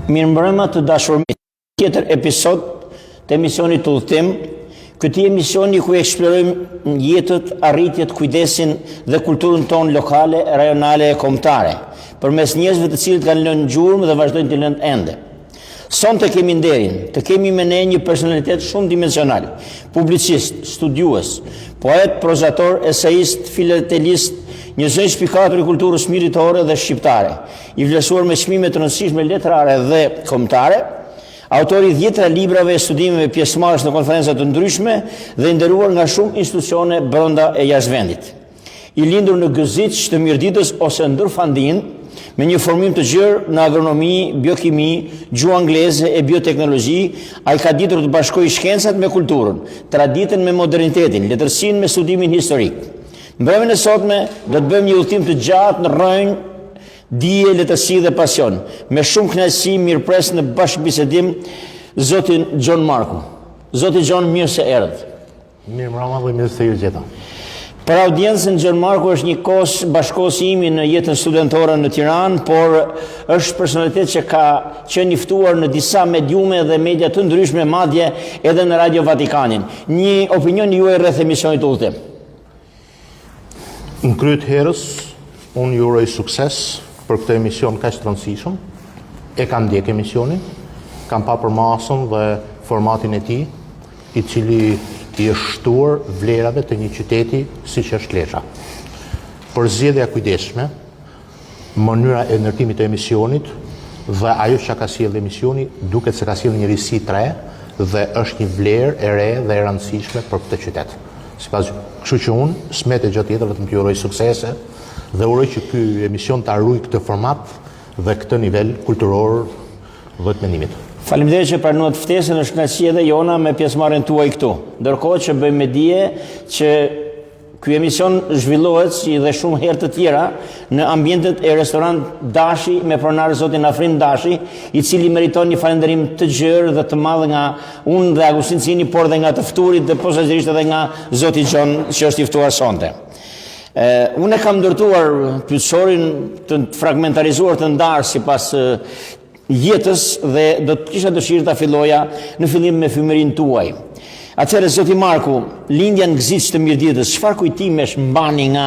Mirëmbrëma të dashur, tjetër episod të emisionit Udhëtim. Këti emisioni ku eksplorojmë jetët, arritjet, kujdesin dhe kulturën tonë lokale, rajonale e kombëtare, përmes njerëzve të cilët kanë lënë gjurmë dhe vazhdojnë të lënë ende. Sonte kemi nderin të kemi me ne një personalitet shumë dimensional, publicist, studiues, poet, prozator, eseist, filatelist, një zënjë shpikator i kulturës miritore dhe shqiptare, i vlerësuar me çmime të rëndësishme letrare dhe kombëtare, autori 10 librave e studimeve pjesëmarrës në konferenca të ndryshme dhe nderuar nga shumë institucione brenda e jashtë vendit. I lindur në Gëziç të Mirditës ose Ndërfandin, me një formim të gjerë në agronomi, biokimi, gjuhë angleze e bioteknologji, ai ka ditur të bashkojë shkencat me kulturën, traditën me modernitetin, letërsinë me studimin historik. Në brevin e sotme do të bëjmë një udhëtim të gjatë në rrënjë dije, letërsi dhe pasion. Me shumë kënaqësi mirëpres në bashkëbisedim zotin Gjon Marku. Zoti Gjon, mirë se erdhët. Mirëmbrëma dhe mirë se ju gjeta. Për audiencën, Gjon Marku është një bashkëkohësi imi në jetën studentore në Tiranë, por është personalitet që ka qenë i ftuar në disa mediume dhe media të ndryshme, madje edhe në Radio Vatikanin. Një opinion juaj rreth emisionit Udhëtim. Në kryet herës, unë ju uroj sukses për këtë emision kaq të rëndësishëm. E kam ndjek emisionin, kam pa përmasën dhe formatin e tij, i cili i është shtuar vlerave të një qyteti siç është Lesha. Për zgjedhja kujdesshme, mënyra e ndërtimit të emisionit dhe ajo që ka sjellë emisioni duket se ka sjellë një risi të re dhe është një vlerë e re dhe e rëndësishme për këtë qytet. Sipas, kështu që unë smet e gjatë tjetër vetëm t'ju uroj suksese dhe uroj që ky emision ta ruaj këtë format dhe këtë nivel kulturor dhe të mendimit. Faleminderit që pranuat ftesën, është kënaqësi edhe jona me pjesëmarrjen tuaj këtu. Ndërkohë që bëjmë me dije që ky emision zhvillohet si dhe shumë herë të tjera në ambientet e restorant Dashi me pronar zotin Afrin Dashi, i cili meriton një falënderim të gjerë dhe të madh nga unë dhe Agustin Cini, por dhe nga të ftuarit dhe posaçërisht edhe nga zoti Gjon që është i ftuar sonte. Unë e kam ndërtuar pyetësorin të fragmentarizuar të ndarë sipas jetës dhe do të kisha dëshirë ta filloja në fillim me fëmërinë tuaj. Atëherë, zoti Marku, lindja në Gëziç të Mirditës, çfarë kujtimesh mbani nga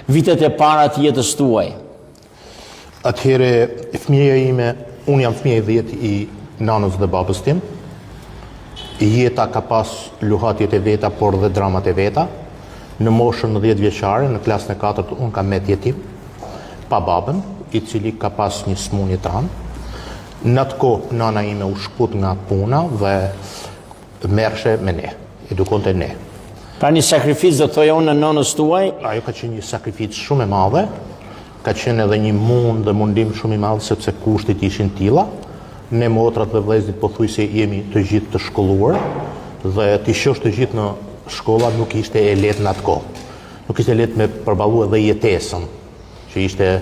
vitet e para të jetës tuaj? Atëherë, fëmia ime, unë jam fëmia i 10 i nanës dhe babës tim. Jeta ka pas luhatjet e veta, por dhe dramat e veta. Në moshën 10 vjeçare, në klasën e 4, unë kam met jetim pa babën, i cili ka pas një smunje të rëndë. Në atë kohë, nana ime u shkput nga puna dhe merrshe me ne, edukonte ne. Pra një sakrificë do të thoja unë në nonës tuaj? Ajo ka qenë një sakrificë shumë e madhe, ka qenë edhe një mund dhe mundim shumë i madh sepse kushtet ishin tilla. Ne motrat dhe vëllezërit pothuajse jemi të gjithë të shkolluar dhe të shosh të gjithë në shkolla nuk ishte e lehtë në atë kohë. Nuk ishte lehtë me përballuar edhe jetesën, që ishte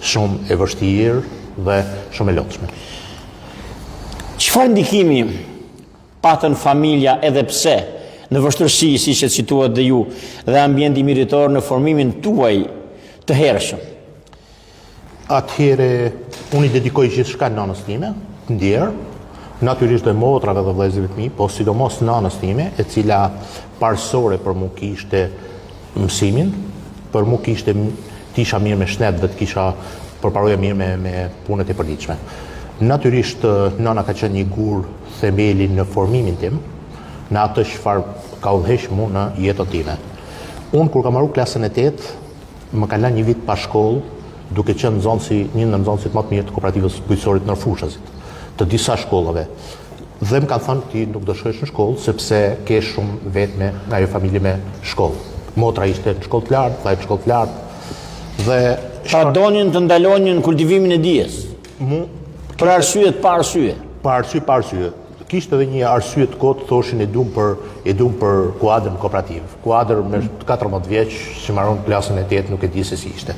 shumë e vështirë dhe shumë e lodhshme. Çfarë ndikimi patën familja edhe pse në vështirësi, siç e cituat dhe ju, dhe ambienti miritor në formimin tuaj të hershëm? Atëherë, unë i dedikoj gjithçka nanës time, të ndjerë, natyrisht dhe motrave dhe vëllezërit mi, po sidomos nanës time, e cila parësore për mu kishte mësimin, për mu kishte tisha mirë me shnet dhe të kisha përparoja mirë me punët e përditshme. Natyrisht, nana ka qenë një gur themeli në formimin tim, në atë çfarë ka udhëheq mu në jetën time. Unë, kur kam marrë klasën e 8, më ka lënë një vit pa shkollë, duke qenë një ndër nxënësit më të mirë të kooperativës bujqësorit në Fushazit, të disa shkollave. Dhe më kanë thënë ti nuk do shkosh në shkollë, sepse ke shumë vetme nga ajo familje me shkollë. Motra ishte në shkollë të lartë, vllai në shkollë të lartë. Dhe pa donin të ndalonin kultivimin e dijes. Për arsye pa arsye. Pa arsye. Kishte edhe një arsye të kotë, thoshin e dum për kuadrën kooperativ. Kuadër me 14 vjeç që marron klasën e 8 nuk e di se si ishte.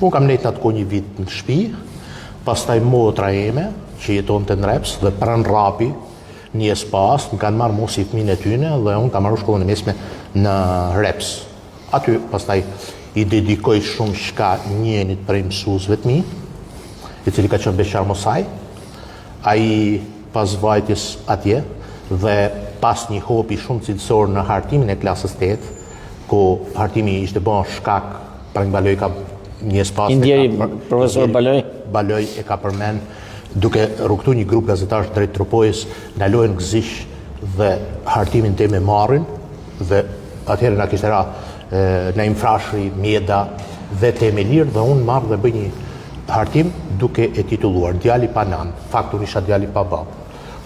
Unë kam nejtë atë kohë një vit në shtëpi, pastaj motra eme që jetonte në Reps dhe pranë Rapi, një spas, më kanë marrë mosi fëmijën e tyne dhe unë kam marrë shkollën e mesme në Reps. Aty pastaj i dedikoj shumë shka njënit prej mësuesve të mi, i cili ka qenë beqar mosaj, Ai pas vajtjes atje dhe pas një hopi shumë cilësor në hartimin e klasës 8, ku hartimi ishte bën shkak, Prang Baloj ka një spas. Indjeri profesor Baloj. Baloj e ka përmend duke rrugtu një grup gazetarësh drejt Tropojës, ndalojnë gëzish dhe hartimin te me marrin dhe atëherë na kishte ra Naim Frashëri, Mjeda dhe Temelir dhe unë marrë dhe bëj një hartim duke e titulluar Djali pa nan, faktur isha djali pa bab.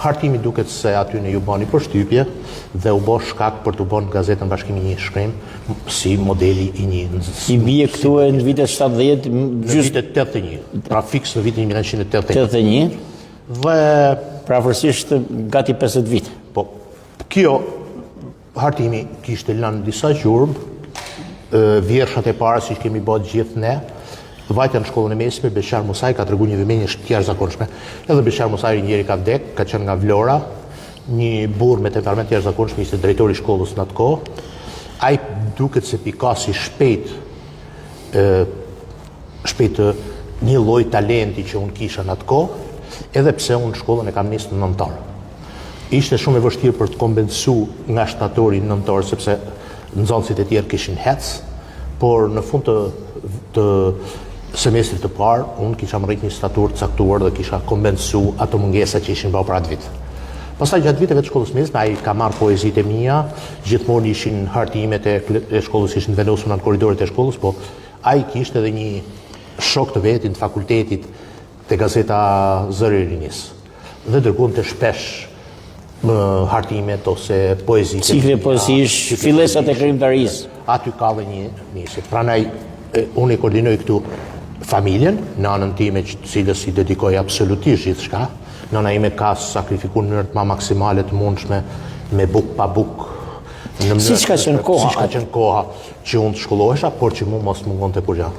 Hartimi duket se aty në ju bani përshtypje dhe u bo shkak për të bën gazetën Bashkimi një shkrim si modeli i një I bie këtu e në vitet 70, në vitet 81, pra fiks në vitin 1981. 81, Dhe pra vërsisht gati 50 vite. po, kjo hartimi kishte lënë disa gjurmë, vjershat e para si kemi bërë gjithë ne, vajtja në shkollën e mesme, Beshar Musaj ka tregu një vëmendje jashtëzakonshme. Edhe Beshar Musaj njëri ka vdek, ka qenë nga Vlora, një burr me temperament jashtëzakonshëm, ishte drejtori i shkollës në atë kohë. Ai duket se pikasi shpejt një lloj talenti që unë kisha në atë kohë, edhe pse unë shkollën e kam nisë në nëntor. Ishte shumë e vështirë për të kompensu nga shtatori në nëntor, sepse nxënësit e tjerë kishin hec, por në fund të semestrit të parë, unë kisha rrit një statur të caktuar dhe kisha kompensu ato mungesa që ishin bërë për atë vit. Pastaj gjatë viteve të shkollës mesme, ai ka marrë poezitë e mia, gjithmonë ishin hartimet e shkollës ishin vendosur në korridoret e shkollës, po ai kishte edhe një shok të vetin të fakultetit te gazeta Zëri i Rinis. Dhe dërgonte shpesh hartimet ose poezitë. Cikle poezish, fillesat e krijimtarisë. Aty ka dhe një nisje. Prandaj unë e koordinoj këtu familjen, nanën time cilës i dedikoj absolutisht gjithçka. Nëna ime ka sakrifikuar në mënyrë të maksimale të mundshme, me buk pa buk. Siç ka qenë koha. Siç ka qenë koha që unë të shkollohesha, por që mu mos mungonte kur gjallë.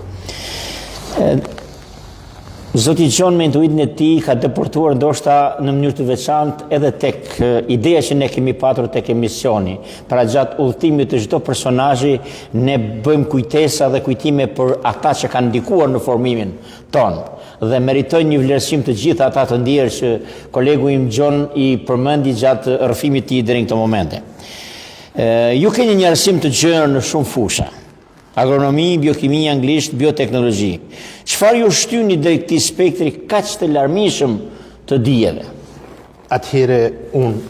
Zoti Gjon me intuitën e tij ka deportuar ndoshta në mënyrë të veçantë edhe tek ideja që ne kemi patur tek emisioni. Pra gjatë udhëtimit të çdo personazhi ne bëjmë kujtesa dhe kujtime për ata që kanë ndikuar në formimin ton dhe meritojnë një vlerësim të gjithë ata të ndjerë që kolegu im Gjon i përmendi gjatë rrëfimit të tij deri në këtë moment. Ju keni një arsim të gjerë në shumë fusha. Agronomi, biokimi, anglisht, bioteknologji. Çfarë ju shtyni drejt këtij spektri kaq të larmishëm të dijeve? Atëherë unë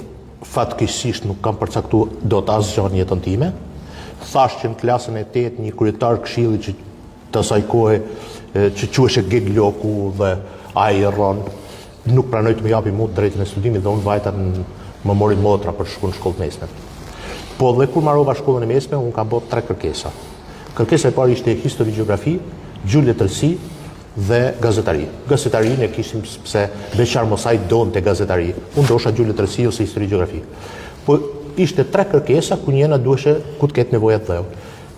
fatkeqësisht nuk kam përcaktuar dot asgjë në jetën time. Thash që në klasën e 8 një kryetar këshilli që të asaj kohe që quhej Gegloku dhe ai rron nuk pranoi të më japi mua drejtën e studimit dhe unë vajta më mori motra për shkuar në shkollë mesme. Po dhe kur marrova shkollën e mesme, unë kam bërë 3 kërkesa. Kërkesa e parë ishte histori, gjeografi, gjuhë, letërsi dhe gazetari. Gazetarinë e kishim pse Beshar Mosaj donte gazetari. Unë dosha gjuhë, letërsi ose histori, gjeografi. Po ishte 3 kërkesa ku njëna duheshe ku të ketë nevojat dheu.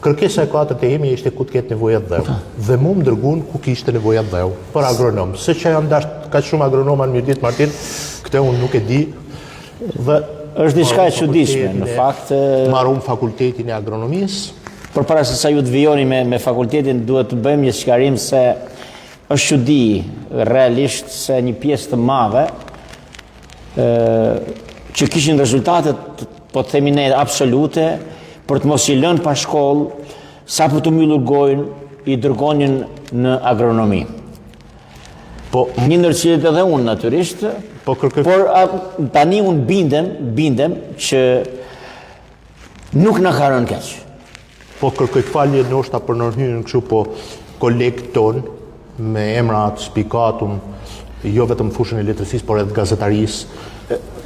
Kërkesa e 4 e imi ishte ku të ketë nevojat dheu. Dhe mu më dërgun ku kishte nevojat dheu. Për agronom. Se që janë dasht ka shumë agronoma në Mjëdit Martin, këte unë nuk e di. Dhe është diçka e çuditshme, në fakt. Marrum fakultetin e agronomisë. Por para se sa ju të vijoni me fakultetin, duhet të bëjmë një sqarim se është çudi realisht se një pjesë të madhe që kishin rezultatet, po të themi ne, absolute, për të mos i lënë pa shkollë, sa për të mbyllur gojën, i dërgonin në agronomi. Po, një ndër cilët edhe unë natyrisht, por tani unë bindem që nuk na ka rënë keq. Po kërkoj falje ndoshta për nërhyrjen kështu, po kolegët tonë me emra të spikatum, jo vetëm fushën e letërsisë, por edhe gazetarisë,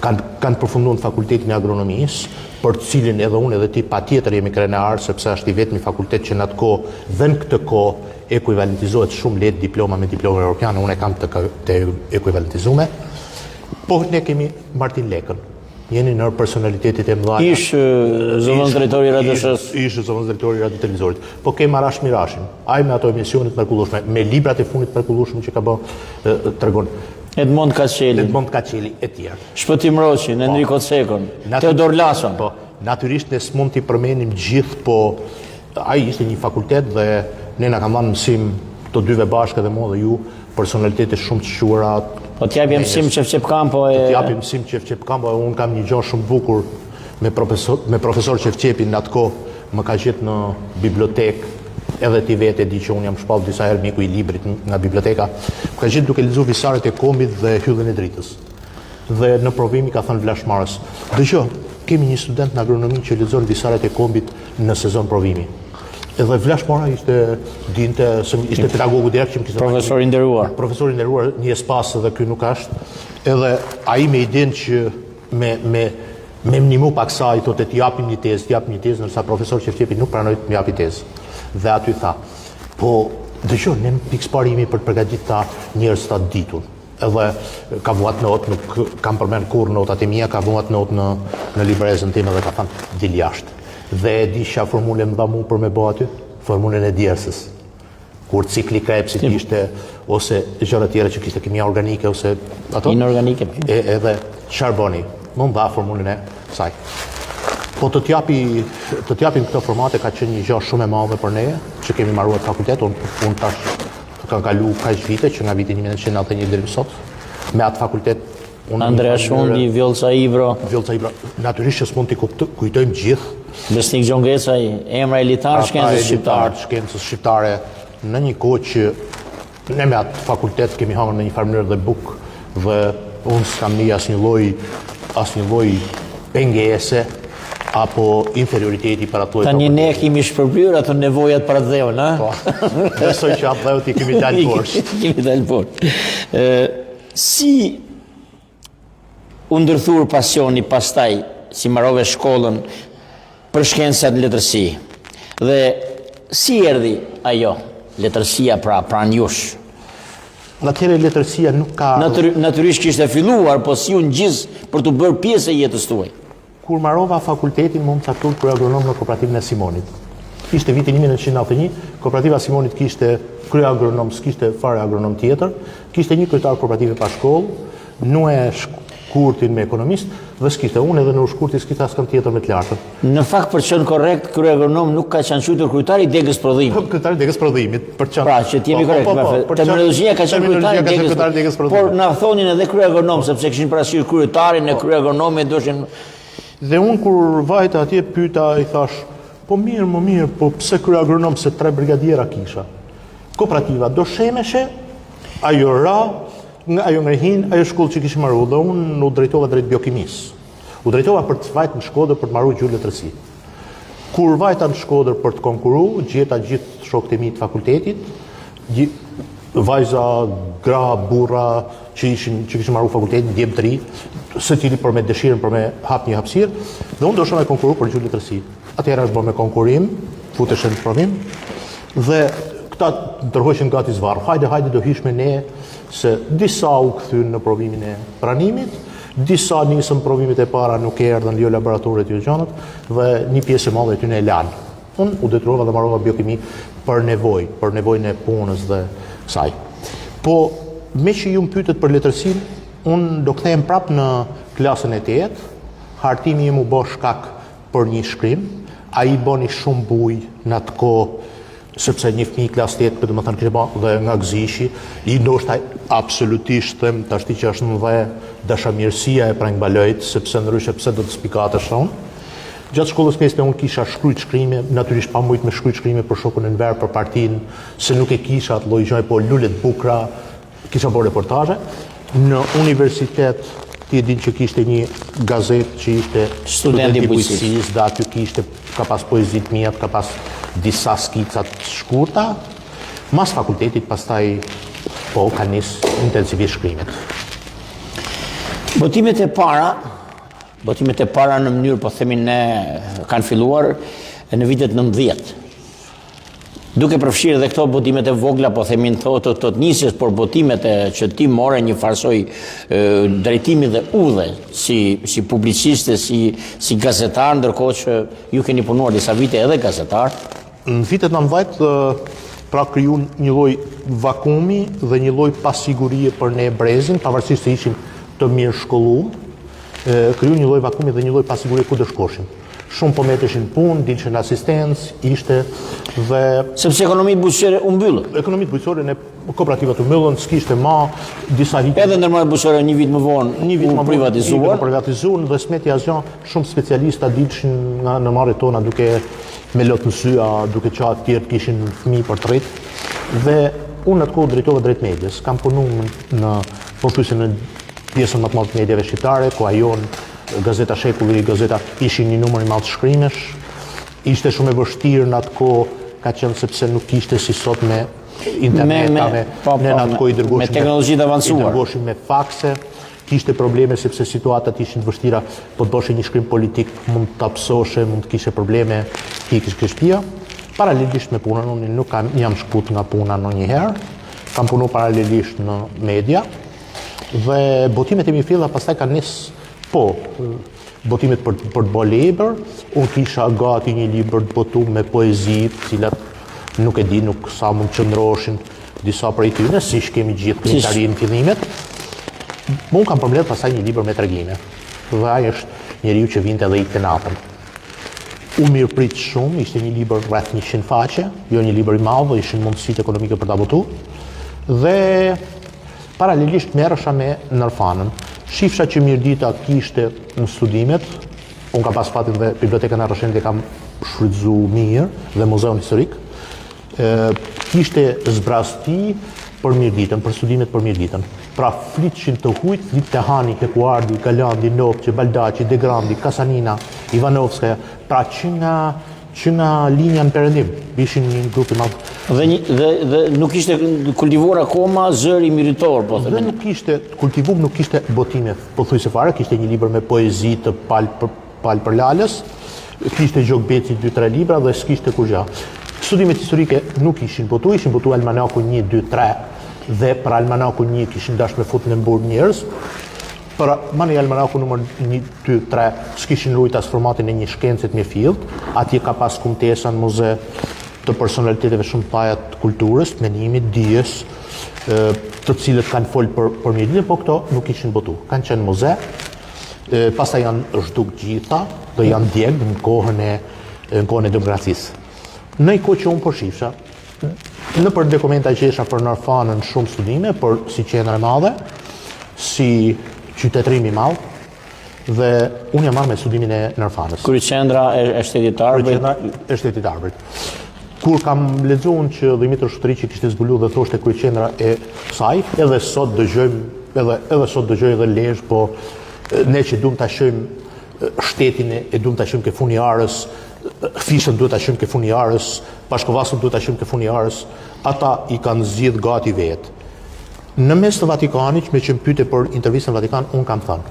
kanë përfunduar në fakultetin e agronomisë, për të cilin edhe unë edhe ti patjetër jemi krenar, sepse është i vetmi fakultet që në atë kohë dhe në këtë kohë ekuivalentizohet shumë lehtë diploma me diploma europiane, unë e kam të ekuivalentizume. Po ne kemi Martin Lekën. Jeni në personalitetit e mëdha. Ish zëvendës drejtori i RTS-s. Ish zëvendës drejtori i Radio Televizorit. Po kem Arash Mirashin. Ai me ato emisionet mrekullueshme, me librat e fundit mrekullueshëm që ka bërë tregon. Edmond Kaçeli e tjerë. Shpëtim Roçin, Enrico Cekon, Teodor Lason. Po, natyrisht ne s'mund t'i përmendim gjithë, po ai ishte një fakultet dhe ne na kanë dhënë mësim të dyve bashkë edhe mua dhe ju, personalitete shumë të quara, Po t'japi mësim Qef Kampo e... T'japi mësim Qef Kampo e unë kam një gjë shumë bukur me profesor Qefqepin në atë kohë, më ka gjetë në bibliotekë, edhe ti vetë e di që unë jam shpallë disa herë miku i librit nga biblioteka, më ka gjetë duke lexuar Visaret e Kombit dhe Hyllën e Dritës. Dhe në provimi ka thënë Vlashmarës, dëgjoj, kemi një student në agronomi që lexon Visaret e Kombit në sezon provimi. Edhe Vlashmara ishte pedagogu direkt që më kishte profesor i nderuar. Profesor i nderuar, një spas edhe ky nuk është. Edhe ai me idenë që me mnimu pak sa i thotë t'japim një tezë, ndërsa profesor Qefqepi nuk pranoi të më japi tezë. Dhe aty tha, po dëgjoj, ne pikësparimi për të përgatitur ta njerëz ta ditur. Edhe ka vuat notë, nuk kam përmend kur notat e mia, ka vuat notë në librezën time dhe ka thënë dil jashtë. Dhe e di çfarë formule më dha mua për me bë aty, formulën e djersës. Kur cikli Krebsit ishte ose gjëra tjera që kishte kimia organike ose ato inorganike. Edhe çfarë bëni? Më dha formulën e saj. Po të t'japim këto formate ka qenë një gjë shumë e madhe për ne, që kemi marruar fakultet, unë tash kanë kalu kaq vite që nga viti 1991 deri sot me atë fakultet Andrea Shundi, Vjollca Ibro. Natyrisht që s'mund t'i kujtojmë gjithë. Besnik Gjongecaj, emra elitar shkencës shqiptare, në një kohë që ne me atë fakultet kemi hangër në një farë mënyrë dhe buk dhe unë s'kam një asnjë lloj pengese apo inferioriteti para të Tani ne kemi shpërblyer ato nevojat para dheun, ha? Po. Besoj që atë dheut i kemi dalë poshtë. Kemi dalë poshtë. Si u ndërthur pasioni pastaj si mbarove shkollën për shkencat në letërsi? Dhe si erdhi ajo letërsia pranë jush? Atëherë letërsia nuk ka... Natyrisht kishte filluar, po si u ngjiz për të bërë pjesë e jetës tuaj? Kur mbarova fakultetin, më caktuar krye agronom në kooperativën e Simonit. Ishte viti 1991, kooperativa e Simonit kishte krye agronom, s'kishte fare agronom tjetër, kishte një kryetar kooperative pa shkollë, nuk e shkurtin me ekonomist, dhe s'kishte unë edhe në shkurtin s'kishte asnjë tjetër me të lartën. Në fakt për qenë korrekt, krye agronom nuk ka qenë quajtur kryetari i degës prodhimit. Kryetari i degës prodhimit, për çfarë? Pra, që t'jemi korrekt, terminologjia ka qenë kryetari i degës prodhimit. Por na thonin edhe krye agronom sepse kishin parasysh kryetarin e krye agronomit doshin. Dhe unë kur vajta atje pyeta i thash, po mirë, po pse krye agronom se 3 brigadiera kisha? Kooperativa do shemeshe, ajo ra, ajo ngrehin, ajo shkollë që kishim marrë, dhe unë u drejtova drejt biokimisë. U drejtova për të vajtë në Shkodër për të marrë gjuhë letërsi. Kur vajta në Shkodër për të konkuru, gjeta gjithë shokët e mi të fakultetit, vajza, gra, burra që kishin marrë fakultetin, djemë të ri, së cili për me dëshirën për me hap një hapësirë, dhe unë doshta me konkuru për gjuhë letërsi. Atëherë është bërë me konkurim, futeshen në provim, dhe këta ndërhoqen gati zvarë. Hajde do hish me ne, se disa u kthyn në provimin e pranimit, disa nisën provimet e para nuk erdhën jo laboratoret jo gjanat, dhe një pjesë e madhe e tyre e lanë. Unë u detyrova dhe marrova biokimi për nevojën e punës dhe kësaj. Po, me që ju më pyetët për letërsinë, unë do kthehem prapë në klasën e 8, hartimi im u bë shkak për një shkrim, ai bëni shumë bujë në atë kohë, sepse një fëmijë klasë 8, për të më thënë kishte bërë dhe nga gëzishi, i ndoshta absolutisht them tashti që është në dhe dashamirësia e prangbalojt, sepse ndryshe pse do të spikate shonë. Gjatë shkollës mesme unë kisha shkruajt shkrime, natyrisht pa mujt me shkruajt shkrime për shokun e nver, për partinë, se nuk e kisha atë lloj gjëje, po lulet bukra, kisha bërë reportazhe. Në universitet ti e din që kishte një gazetë që ishte Studenti i Bujqësisë, dhe aty kishte ka pas poezit mia, ka pas disa skicat shkurta. Mas fakultetit pastaj po ka nis intensivisht shkrimet. Botimet e para në mënyrë, po themin ne, kanë filluar në vitet 90. Duke përfshirë dhe këto botimet e vogla, po themin të nisjes, por botimet që ti more një farsoj drejtimi dhe udhe, si publiciste, si gazetar, ndërkohë që ju keni punuar disa vite edhe gazetar. Në vitet 90, pra kriju një lloj vakumi dhe një lloj pasigurie për ne brezin, pavarësisht se ishim të mirë shkolluar, kriju një lloj vakumi dhe një lloj pasigurie ku do shkoshim. Shumë po meteshin punë, dilshin asistencë, ishte dhe... Sepse ekonomitë bujqësore u mbyllën. Ekonomitë bujqësore ne kooperativa të mbyllën, s'kishte ma disa vite. Edhe ndërmarrë bujqësia një vit më vonë u privatizuar. Dhe smeti asgjë, shumë specialista dilshin në marrjet tona duke me lot në syja, duke qatë tjerë kishin fëmijë për të rrit. Dhe unë atë kohë drejtova drejt medias, kam punuar në pothuajse në pjesën më të madhe të mediave shqiptare, ku ajon Gazeta Shekulli, Gazeta ishin një numër i madh shkrimesh. Ishte shumë e vështirë në atë kohë, ka qenë sepse nuk ishte si sot me internet, ne në atë kohë i dërgoshim me teknologji të avancuar. I dërgoshim me fakse, kishte probleme sepse situatat ishin të vështira, po të bëshe një shkrim politik, mund të apsoshe, mund të kishe probleme, ti kishe shtëpia. Paralelisht me punën, unë nuk jam shkput nga puna ndonjëherë, kam punu paralelisht në media, dhe botimet e mi filla pastaj kanë nisë, botimet për të bërë libër, unë kisha gati një libër të botu me poezit, cilat nuk e di, nuk sa mund qëndroshin disa prej tyre, si shkemi gjithë krimtarinë në fillimet. Unë kam përmbledh pastaj një libër me tregime, dhe ai është njeriu që vinte dhe ikte natën. U mirë prit shumë, ishte një libër rreth 100 faqe, jo një libër i madh, ishin mundësitë ekonomike për ta botuar. Dhe paralelisht merresha me Nërfanën. Shifsha që Mirdita kishte në studimet, unë kam pas fatin dhe Bibliotekën e Rrëshendit e kam shfrytzuar mirë, dhe Muzeun Historik, kishte zbrasti për Mirditën, për studimet për Mirditën. Pra flitshin të hujt, flit të Hani, Hekuardi, Galandi, Nopçi, Baldaci, Degrandi, Kasanina, Ivanovskaja, pra që nga linja në perëndim, ishin një grup i madh. Dhe nuk ishte kultivuar akoma zëri miritor, po thënë. Dhe nuk ishte kultivuar, nuk ishte botime pothuajse fare, kishte një libër me poezi të Pal për Lalës, kishte Gjogbeci 2-3 libra dhe s'kishte kurrë. Studimet historike nuk ishin botu almanaku 1, 2, 3, dhe për almanaku 1 kishin dashur me fut në burg njerëz. Për mani almanaku numër 1, 2, 3 s'kishin rujt as formatin e një shkencet me field, atje ka pas kumtesa në muze të personaliteteve shumë paja të kulturës, menimit, dijes, të cilët kanë folë për Mirditën, po këto nuk ishin botu. Kanë qenë muze, pastaj janë zhduk gjitha dhe janë djegë në kohën e demokracisë. Në i kohë që unë përshifsha, në për dokumenta gjesha për Nërfanën shumë studime, për si qendër e madhe, si qytetërim i madh, dhe unë jam marrë me studimin e Nërfanës. Kryeqendra e Shtetit të Arbërit. Kur kam lexuar që Dimitër Shutriqi kishte zbuluar dhe thoshte kryeqendra e saj, edhe sot dëgjoj edhe lesh, po ne që duam ta shohim shtetin e duam ta shohim ke funi arës, Fishën duhet ta shohim ke funi arës, Bashkovasën duhet ta shohim ke funi arës, ata i kanë zgjidh gati vetë. Në mes të Vatikanit, me që më pyete për intervistën në Vatikan, unë kam thënë.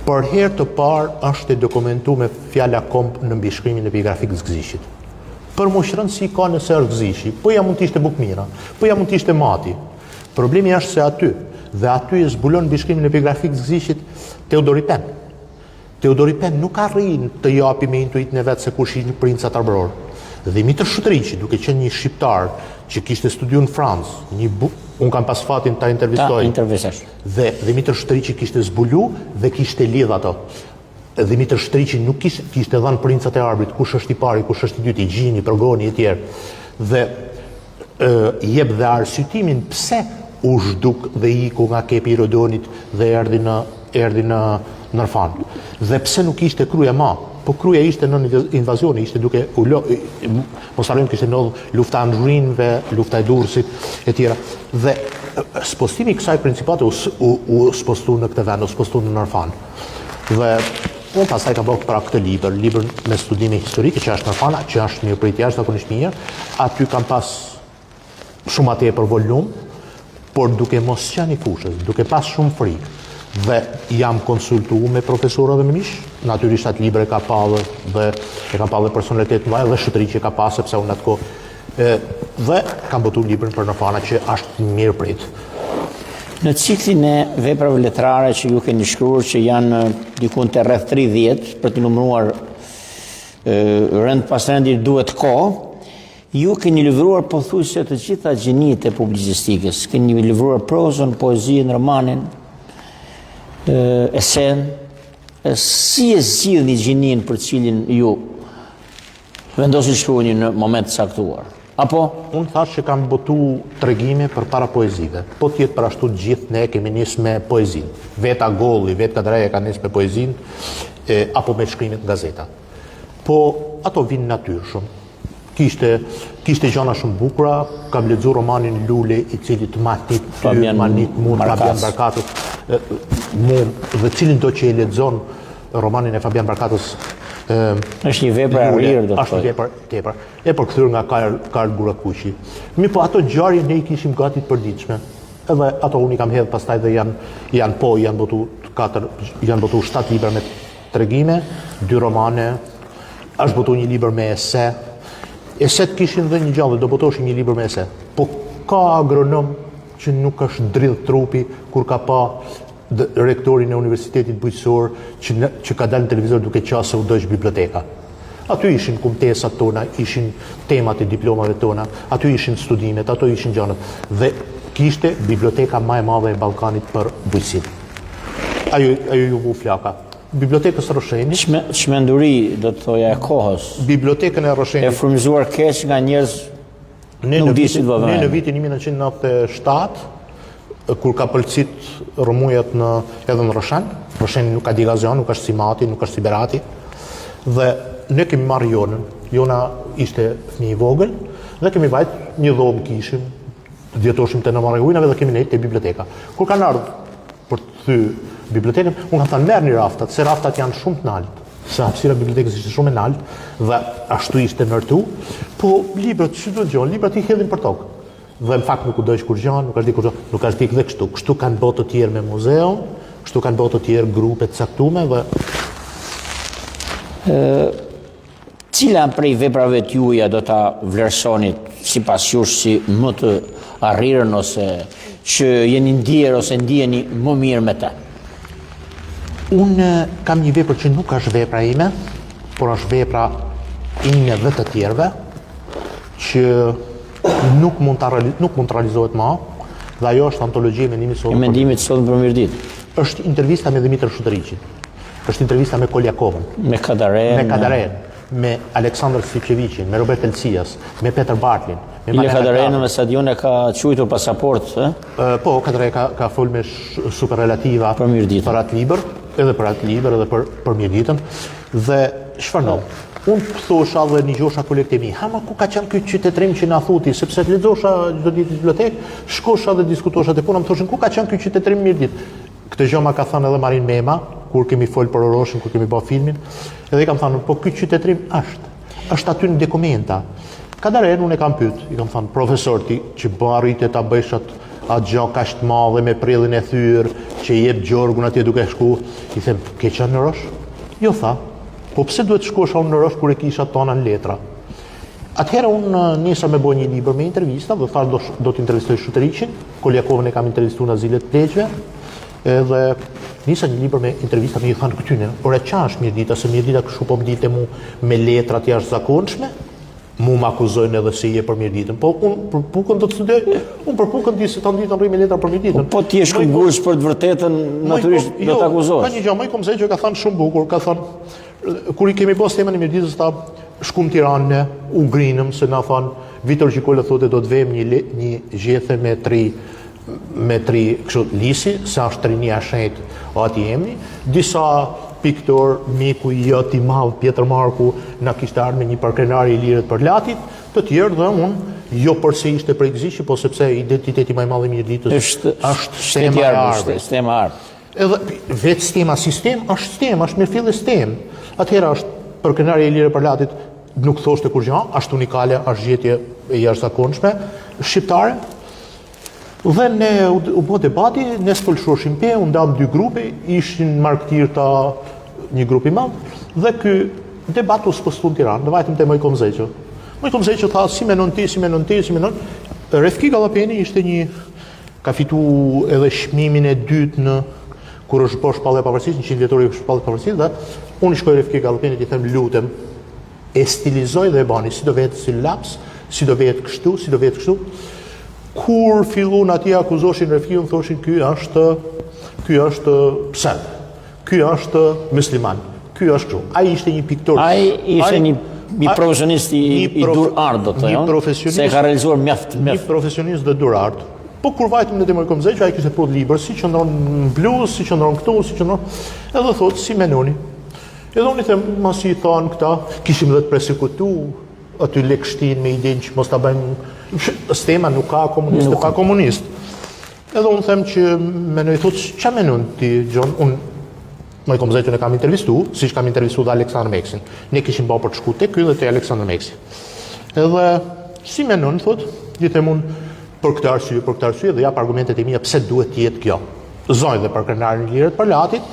Për herë të parë është dokumentuar me fjala komp në mbishkrimin epigrafik të Gzishit. Për moshërën si ka nëse është Gzishi, po ja mund të ishte Bukmira, po ja mund të ishte Mati. Problemi është se aty e zbulon mbishkrimin epigrafik të Gzishit Teodori Pen. Teodori Pen nuk arrin të japi me intuitën e vetë se kush ishte princat arbror. Dimitër Shutriqi, duke qenë një shqiptar që kishte studiuar në Francë, unë kam pas fatin ta intervistoj. Dhe Dimitër Shutriqi kishte zbulu dhe kishte lidh ato. Dimitër Shutriqi nuk kishte dhënë princat e arbrit, kush është i pari, kush është i dyti, Gjini, Përgoni e tjerë. Dhe jep dhe arsyetimin pse u zhduk dhe iku nga kepi i Rodonit dhe erdhi në Nërfan. Dhe pse nuk ishte kryja ma, po kryja ishte në invazioni, ishte duke mos harrojmë kishte ndodhur lufta e Andrinëve, lufta e Durrësit e tjera. Dhe spostimi i kësaj principate u spostu në këtë vend, u spostu në Nërfan. Dhe unë pastaj kam bërë pra këtë libër me studime historike që është Nërfana, që është mirë prit jashtëzakonisht mirë. Aty kam pas shumë atje për volum, por duke mos qenë i fushës, duke pas shumë frikë. Dhe jam konsultuar me profesorë dhe me mish, natyrisht atë libër e ka pasur dhe e ka pasur personalitet të mëdha dhe Shutriqi ka pasur sepse unë atko dhe kam botuar librin për Nërfana që është mirë prit. Në ciklin e veprave letrare që ju keni shkruar që janë dikun të rreth 30 për të numëruar rënd pas rëndit duhet kohë, ju keni livruar pothuajse të gjitha gjinitë e publicistikës, keni livruar prozën, poezinë, romanin, esen, si e zgjidhni gjinin për cilin ju vendosni shkruani në moment të caktuar? Apo? Unë thash që kam botu tregime për para poezive. Po tjetë për ashtu gjithë ne kemi nisë me poezin. Veta Golli, vetë Kadreja ka nisë me poezin, apo me shkrimit në gazeta. Po ato vinë natyrshëm. Kishte gjana shumë bukura, kam lexuar romanin Lule, i cili të matit ty, manit mund, Fabian Barkatës, dhe cilin do që e lexon romanin e Fabian Barkatës. Është një vepër e rrirë, do të thotë. Është një vepër tepër, e përkthyer nga Karl Gurakushi. Po ato ngjarje ne i kishim gati të përditshme. Edhe ato unë i kam hedhë pastaj dhe janë botu 7 libra me tregime, 2 romane, është botu një libër me ese. Eset kishin dhe një gjallë, do botoshin një libër me ese. Po ka agronom që nuk është dridh trupi kur ka pa rektorin e Universitetit Bujqësor që ka dalë në televizor duke qasë se u dojsh biblioteka. Aty ishin kumtesat tona, ishin temat e diplomave tona, aty ishin studimet, ato ishin gjanët. Dhe kishte biblioteka ma e madhe e Ballkanit për bujqësinë. Ajo ju bu flaka. Bibliotekës Rosheni. Shmenduri, do të thoja, e kohës. Bibliotekën e Rosheni. E frymëzuar keq nga njerëz nuk di si të bëhen. Ne në vitin 1997, kur ka pëlqit rëmujat edhe në Roshen, Rosheni nuk ka digazion, nuk është si Mati, nuk është si Berati, dhe ne kemi marrë Jonën. Jona ishte fëmijë i vogël, dhe kemi vajt një dhomë kishim, djetoshim të në marrë ujnave dhe kemi nejtë të biblioteka. Kur kanë ardhë për të thy bibliotekën, unë kam thënë merrni raftat, se raftat janë shumë të naltë, se hapësira e bibliotekës ishte shumë e naltë dhe ashtu ishte ndërtu, po librat që do gjonë, librat i hedhin për tokë. Dhe në fakt nuk u dojsh kur gjanë, nuk është dik dhe kështu. Kështu kanë botë të tjerë me muzeo, kështu kanë botë të tjerë grupe të caktume dhe... Cila prej veprave t'juja do ta vlerësonit sipas jush si më të arrirën ose që jeni ndjerë ose ndjeni më mirë me ta? Unë kam një vepër që nuk është vepra ime, por është vepra ime dhe të tjerëve, që nuk mund të realizohet ma, dhe ajo është antologjia e mendimit sot. E mendimit sot për Mirditë. Është intervista me Dimitër Shuteriqin, është intervista me Koljakovën, me Kadaren, me Aleksandr Sipqeviqin, me Robert Elcias, me Petr Bartlin, Ile Kadarena me Sadion e ka quajtur pasaport, Po, Kadare ka fol me super relativa për atë libër, edhe për Mirditën, dhe shfarno. Unë thosha dhe një gjosha kolektimi, hama ku ka qenë këtë qytetrim që na thuti, sepse të lexosha çdo ditë në bibliotek, shkosha dhe diskutosha te puna, më thoshin ku ka qenë këtë qytetrim Mirditë. Këtë gjë ma ka thënë edhe Marin Mema, kur kemi fol për Oroshin, kur kemi bërë filmin, edhe i kam thënë, po këtë qytetrim është aty në dokumenta. Kadaren unë e kam pyet, i kam thënë, profesor ti që arritje ta bësh atë gjë kaq të madhe me prillin e thyr, që jep gjorgun atje duke shku, i them, ke qenë në Rosh? Jo tha, po pse duhet shkosha unë në Rosh kur e kisha tona në letra? Atëherë unë nisa me bërë një libër me intervista, dhe thash do të intervistoj Shuteriqin, Koljakovën e kam intervistuar në Azilet Pleqve, edhe nisa një libër me intervista me i thanë këtyne, por e qa është Mirdita, se Mirdita kështu po më dite mu me letrat jashtëzakonshme, mu më akuzojnë edhe se je për Mirditën. Po unë për pukën do të studoj, unë për pukën di se të nditë në rri me letra për Mirditën. Po ti e shkëmbush për të vërtetën, naturisht do të akuzojnë. Ka një gjë, më i kom që ka thënë shumë bukur, ka thënë, kur i kemi bos temën e Mirditës, ta shkum Tiranë, u grinëm, se na thënë, Vitor Gjikola thote do të vejmë një gjethe me tri kështu lisi, sa është Trinia Shenjt o ati jemi, disa piktor, miku i joti madh, Pjetër Marku, na kishte ardhur me një parkrenari i lirët për latit, të tjerë dhe unë, jo përse ishte prekëzishi, po sepse identiteti më i madh i Mirditës është sistema e ardhur. Edhe vetë sistem është me fillim sistem. Atëherë është parkrenari i lirët për latit, nuk thoshte kur gjë, është unikale, është gjetje e jashtëzakonshme shqiptare. Dhe ne u bë debati, ne s'pëlqoshim pe, u ndam dy grupe, ishin marktir ta një grup i madh, dhe ky debat u spostu në Tiranë, dhe vajtëm te Mojko Mzeqo. Mojko Mzeqo tha, si menon ti. Refki Gallapeni ishte ka fitu edhe çmimin e dytë në kur është bërë Shpallja e Pavarësisë, 100 vjetori Shpallja e Pavarësisë, dhe unë i shkoj Refki Gallapenit i them, lutem, e stilizoj dhe e bani, si do vetë si laps, si do vetë kështu. Kur fillun ati akuzoshin Refkiun, thoshin ky është serb, ky është musliman, ky është kështu. Ai ishte një piktor. Ai ishte një Një profesionist i dur art, do të thonë, se ka realizuar mjaft. Një profesionist dhe dur art. Po kur vajtëm në Demoj Komzej, që ai kishte prodh libër, si qëndron në bluz, si qëndron këtu, si qëndron, edhe thotë si menoni. Edhe unë i them, masi i thonë këta, kishim dhe të persekutu, aty lekështin me idenë që mos ta bëjmë, stema nuk ka komunist e pa komunist. Edhe unë them që menoj, thotë, që menon ti, Gjon, unë Demoj Komzej e kam intervistu, si që kam intervistu dhe Aleksandr Meksin. Ne kishim bërë për të shku te ky dhe te Aleksandr Meksi. Edhe, si menon, thotë, gjithem unë, për këtë arsye dhe jap argumentet e mia pse duhet të jetë kjo. Zonjë dhe për krenarin e Lirët Parlatit,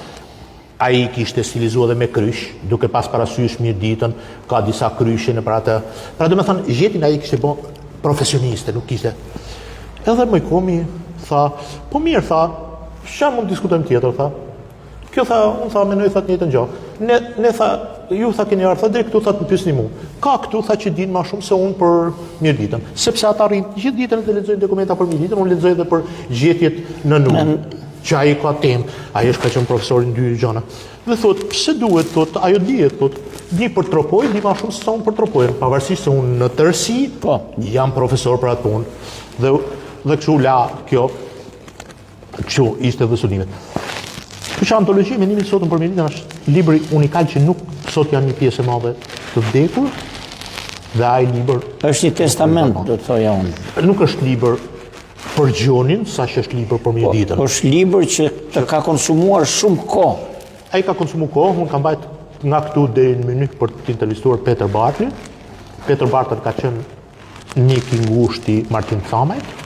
ai kishte stilizuar dhe me krysh, duke pas parasysh Mirditën, ka disa kryshe në për atë. Pra do të thënë, gjetin ai kishte bën profesioniste, nuk kishte. Edhe Mojkomi tha, po mirë tha, çfarë mund të diskutojmë tjetër tha. Kjo tha, unë tha menoj tha të njëjtën gjë. Ne tha, ju tha keni ardhur deri këtu tha të pyesni mua. Ka këtu tha që din më shumë se unë për Mirditën, sepse ata rrin gjithë ditën të lexojnë dokumenta për Mirditën, unë lexoj edhe për gjetjet në numër. Që ai ka temë, ai është ka qenë profesor në dy gjëra. Dhe thotë, pse duhet thotë, ajo dihet thotë, di për tropoj, di më shumë se sa unë për tropoj, pavarësisht se unë në tërësi jam profesor për atë punë. Dhe kështu la kjo, kështu ishte dhe studimet. Kjo antologji mendimi sotën për Mirditën është libri unikal që nuk sot janë një pjesë e madhe të vdekur dhe ai libër është një testament, do të thoja unë. Nuk është libër për Gjonin, sa që është libër për Mirditën. Është libër që të ka konsumuar shumë kohë. Ai ka konsumuar kohë, unë kam bajt nga këtu deri në Munich për të intervistuar Peter Bartley. Peter Bartley ka qenë një i ngushtë i Martin Thamajt.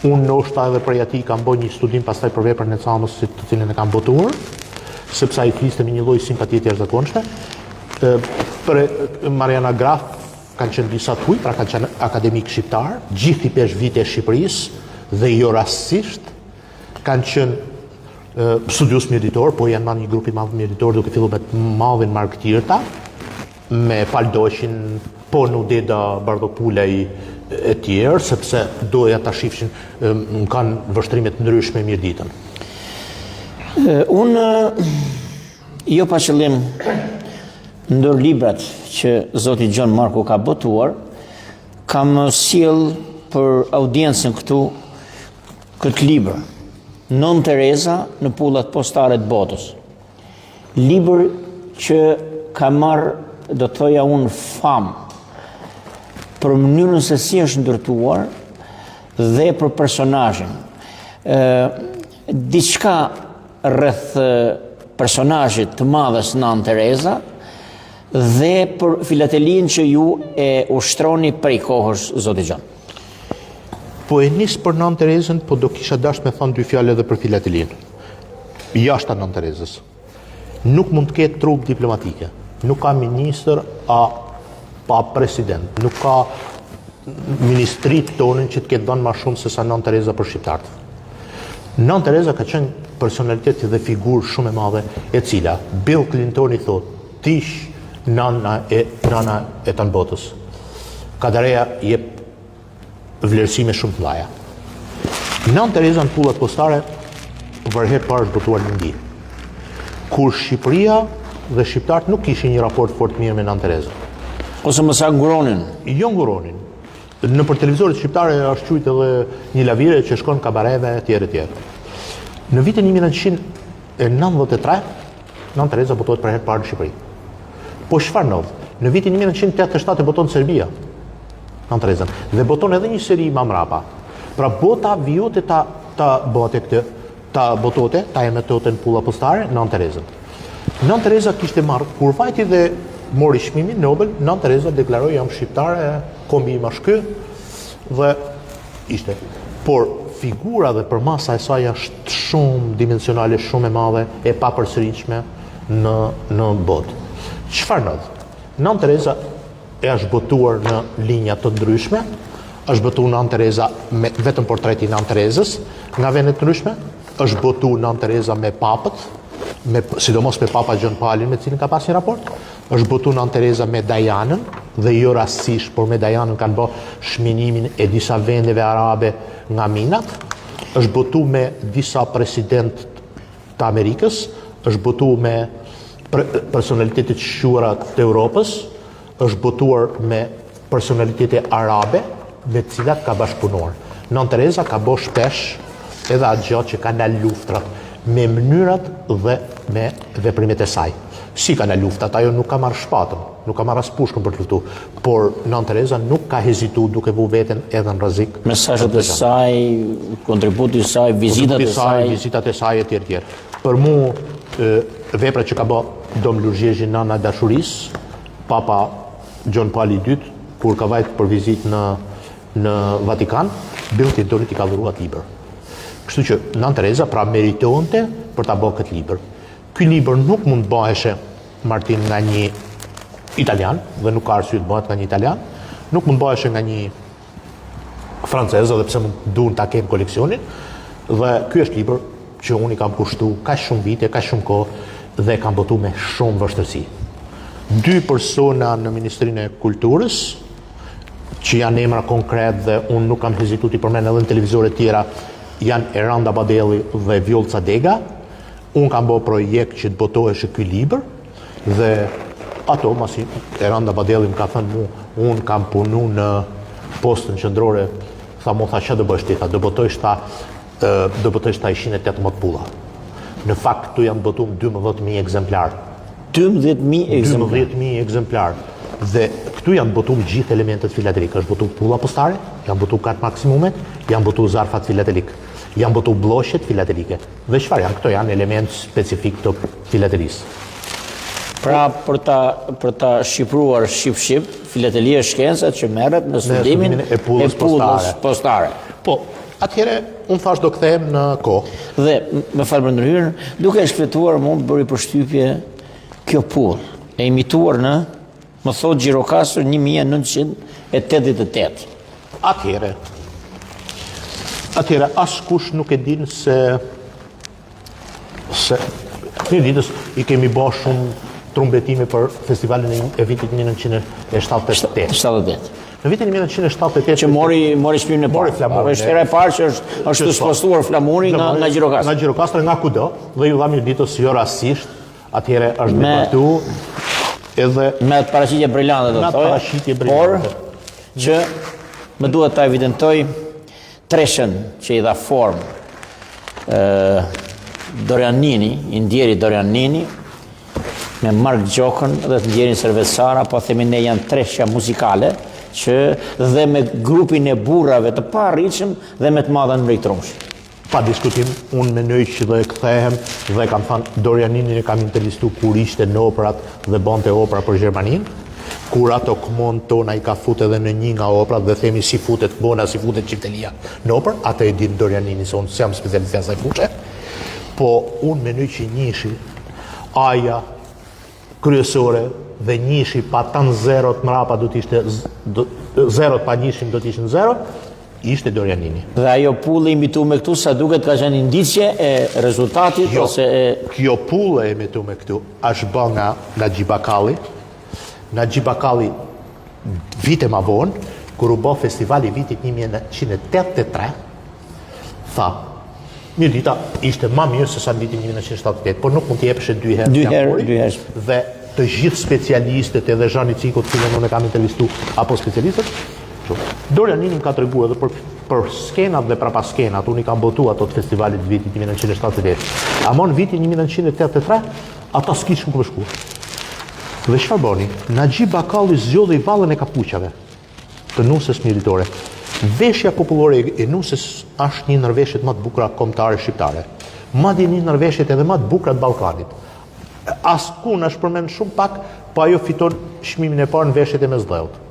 Unë ndoshta edhe prej atij kam bërë një studim pastaj për veprën e Thamës, të cilën e kam botuar, sepse ai fliste me një lloj simpatie të jashtëzakonshme. Për Mariana Graf kanë qenë disa tuj, pra kanë qenë akademik shqiptar, gjithë i pesh vite e Shqipërisë dhe jo rastësisht kanë qenë studius mjeditor, po janë marrë një grup i madh mjeditor duke filluar me Malvin Marktirta, me Paldoqin, po Nudeda Bardopulaj e tjerë, sepse doja ta shifshin kanë vështrime të ndryshme Mirditën. Unë jo pa qëllim ndër librat që zoti Gjon Marku ka botuar, kam sjell për audiencën këtu këtë libër, Non Tereza në pullat postare të botës. Libër që ka marrë, do të thoja unë, famë për mënyrën se si është ndërtuar dhe për personazhin. Diçka rreth personazhit të madhes Nën Tereza dhe për filatelinë që ju e ushtroni prej kohës, zoti Gjon. Po e nis për Nën Terezën, po do kisha dashur me thënë dy fjalë edhe për filatelinë. Jashtë Nën Terezës. Nuk mund të ketë trup diplomatike. Nuk ka ministër pa president. Nuk ka ministrit tonën që të ketë dhënë më shumë se sa Nën Tereza për shqiptarët. Nën Tereza ka qenë personalitet dhe figurë shumë e madhe, e cila Bill Clinton i thotë, tish nana e të botës. Kadareja jep vlerësime shumë të mëdha. Nën Tereza në pullat postare vërhet parë është botuar në Indi. Kur Shqipëria dhe shqiptarët nuk kishin një raport fort mirë me Nën Terezën. Ose më sa nguronin? Jo nguronin. Në për televizorit shqiptare është qujtë edhe një lavire që shkon kabareve tjerë. Në vitin 1993, Nën Tereza botohet për herë parë në Shqipëri. Po çfarë ndodh? Në vitin 1987 e boton Serbia Nën Terezën dhe boton edhe një seri më mrapa. Pra bota vjote ta bote këtë, ta botote, ta emetote në pulla postare Nën Terezën. Nën Tereza kishte marrë kur vajti dhe mori çmimin Nobel, Nën Tereza deklaroi jam shqiptare, kombi im është ky dhe ishte. Por figura dhe përmasa e saj është shumë dimensionale, shumë e madhe, e papërsëritshme në botë. Çfarë ndodh? Nën Tereza e është botuar në linja të ndryshme, është botuar Nën Tereza me vetëm portreti Nën Terezës nga vende të ndryshme, është botuar Nën Tereza me papët, sidomos me Papa John Paulin me cilin ka pas një raport, është botuar Nën Tereza me Dajanën dhe jo rastësisht, por me Dajanën kanë bë shminimin e disa vendeve arabe nga minat, është botuar me disa president të Amerikës, është botuar me personalitetet shquara të Europës, është botuar me personalitete arabe me të cilat ka bashkëpunuar. Nën Tereza ka bo shpesh edhe atë gjatë që ka në luftrat me mënyrat dhe me veprimet e saj. Si ka në luftat, ajo nuk ka marrë shpatën, nuk ka marrë as pushkën për të luftu, por Nën Tereza nuk ka hezitu duke vu veten edhe në rrezik. Mesazhet e saj, kontributi i saj, vizitat e saj e tjerë. Për mu, veprat që ka bë Dom Luzhezhi nëna dashurisë, Papa John Paul II, kur ka vajt për vizitë në Vatikan, Bill Clinton i ka dhuru atë libër. Kështu që Nën Tereza pra meritonte për ta bërë këtë libër. Ky libër nuk mund bëheshe, Martin, nga një italian, dhe nuk ka arsye të bëhet nga një italian, nuk mund bëheshe nga një francez, edhe pse mund duan ta kem koleksionin, dhe ky është libër që unë i kam kushtu kaq shumë vite, kaq shumë kohë dhe kam botu me shumë vështirësi. 2 persona në Ministrinë e Kulturës, që janë emra konkret dhe unë nuk kam hezitu t'i përmend edhe në televizore tjera, janë Eranda Badelli dhe Vjollca Dega. Unë kam bo projekt që të botoheshe ky libër dhe ato, masi Eranda Badelli më ka thënë mu, unë kam punu në postën qendrore, tha që do bësh ti, tha, do botojsh ta 118 pulla. Në fakt, këtu janë botu 12.000 ekzemplar. 12.000 ekzemplar. Dhe këtu janë botu gjithë elementet filatelik. Është botu pulla postare, janë botu kartë maksimumet, janë botu zarfat filatelik, janë botu bloshet filatelike. Dhe çfarë janë? Këto janë element specifik të filatelisë. Pra për ta shqipruar shqip, filatelia e shkencës që merret në studimin e pullës postare. Po, atëherë unë thash do kthehem në kohë. Dhe me falë për ndërhyrjen, duke e shpjetuar mund të bëri përshtypje kjo pull e imituar në, më thot Gjirokastër 1988. Atëherë, askush nuk e din se një ditës i kemi bërë shumë trumbetime për festivalin e vitit 1978. Në vitin 1978 që mori çmimin e parë. Është hera e parë që është spostuar flamuri nga Gjirokastër. Nga Gjirokastër, nga kudo, dhe ju dha një ditës jo rastisht, atëherë është debatu edhe me paraqitje brillante do të thonë. Por që më duhet ta evidentoj treshën që i dha formë Dorian Nini, i ndjeri Dorian Nini, me Mark Gjokën dhe të ndjerin Servetsara, po themi ne janë treshja muzikale, që dhe me grupin e burrave të parritshëm dhe me të madhen mrektrush. Pa diskutim, unë menoj që dhe kthehem dhe kam thënë Dorian Ninin e kam intervistu kur ishte në operat dhe bonte opera për Gjermaninë, kur ato këmon tona i ka fut edhe në një nga oprat dhe themi si futet bona, si futet Çiftelia në oper, atë e din Dorian Nini, se unë s'jam specialist asaj fuqe, po unë menoj që njishi aja kryesore dhe njishi pa tanë zerot mrapa do t'ishte zerot pa njishim do t'ishin zero, ishte Dorian Nini. Dhe ajo pullë imitu me këtu sa duket ka qenë indicje e rezultatit ose e... Kjo pullë e imitu me këtu është bë nga Naxhi Bakalli. Naxhi Bakalli vite ma vonë, kur u bë festivali vitit 1983, tha, një dita ishte ma mirë se sa në vitin 1978, por nuk mund t'jepeshe dy herë. Dhe të gjithë specialistët edhe Zhani Cikut, cilën unë e kam intervistu, apo specialistët, Dorian Nini më ka tregu edhe për skenat dhe prapa skenat, unë i kam botu ato të festivalit vitit 1978. Ama në vitin 1983, ata s'kishin ku shku. Dhe çfarë boni? Naxhi Bakalli zgjodhi vallën e kapuqave të nusës militore. Veshja popullore e nusës është një ndër veshjet më të bukura kombëtare shqiptare. Madje një ndër veshjet edhe më të bukura të Ballkanit. Askund është përmend shumë pak, po ajo fiton çmimin e parë në veshjet e mesdhellët.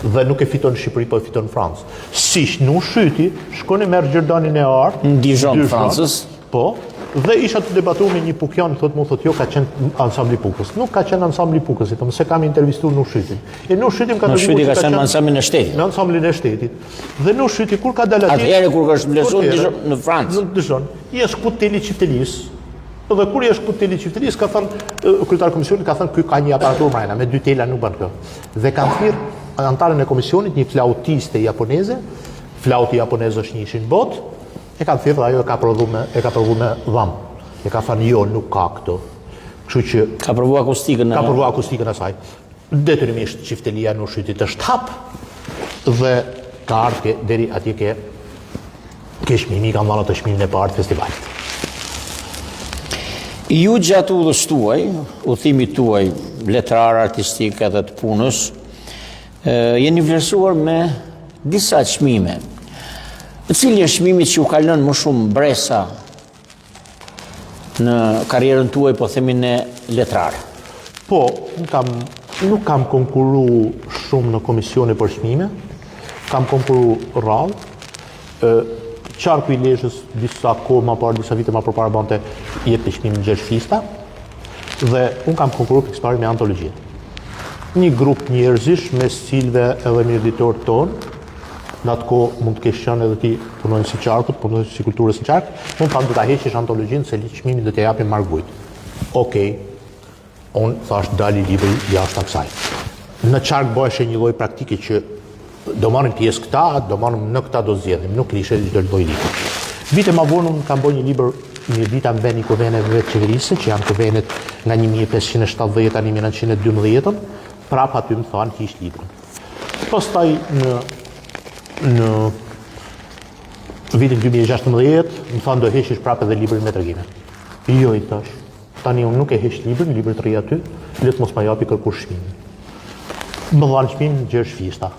Dhe nuk e fiton në Shqipëri, po e fiton në Francë. Siç nuk shyti, shkoni merr Gjerdanin e Artë, në Dijon, Francës. Po, dhe isha të debatu me një pukjan, thotë jo, ka qenë ansambli Pukës. Nuk ka qenë ansambli Pukës, se kam intervistuar Nuk Shytin. E Nuk Shytin ka qenë në ansamblin e shtetit. Në ansamblin e shtetit. Dhe Nuk Shyti kur ka dalë atje. Atëherë kur ka shplesuar në Francë. Në Dijon. I është kputeli Çiftelisë. Dhe kur i është kputeli Çiftelisë, ka thënë kryetar komisionit, ka thënë ky ka një aparatur mrena, me 2 tela nuk bën kjo. Dhe kanë thirrë antarën e komisionit, një flautiste japoneze, flauti japoneze është një në botë, e kanë thirrë dhe ajo e ka provu me dham. E ka thënë jo, nuk ka këto. Kështu që ka provu akustikën asaj. detyrimisht qiftelia në shqytit është hap dhe ka ardhë deri atje ke shmimi, ka dhënë të shmimin e parë të festivalit. Ju gjatë udhës tuaj, udhimit tuaj letrar, artistik edhe të punës, jeni vlerësuar me disa çmime. Cili është çmimi që ju ka lënë më shumë bresa në karrierën tuaj, po themi në letrar? Po, nuk kam konkuru shumë në komisione për çmime, kam konkuru rrallë. Qarku i Lezhës disa kohë më parë, disa vite më përpara bante jep të çmimin Gjergj Fista dhe unë kam konkuruar pikërisht me antologji. Një grup njerëzish me cilëve edhe me editor tonë, në atë kohë mund të kesh qenë edhe ti punojnë si qarkut, punojnë si kulturës si qark, unë tham do ta heqësh antologjinë se çmimin do t'i japim Margujt. Okej. Unë thash dali libri jashtë kësaj. Në qark bëheshe një lloj praktike që do marrim pjesë këta, do marrim në këta do zgjedhim, nuk lishe çdo lloj libri. Vite më vonë unë kam bërë një libër një dita në vend i koveneve të qeverisë, që janë kovenet nga 1570 në 1912, prap aty më thanë hiq librin. Pastaj në vitin 2016 më thanë do heqësh prapë edhe librin me tregime. Jo, i thash. Tani unë nuk e heq librin të rri aty, le të mos ma japi kërkush çmimin. Më dhanë çmimin Gjergj Fista.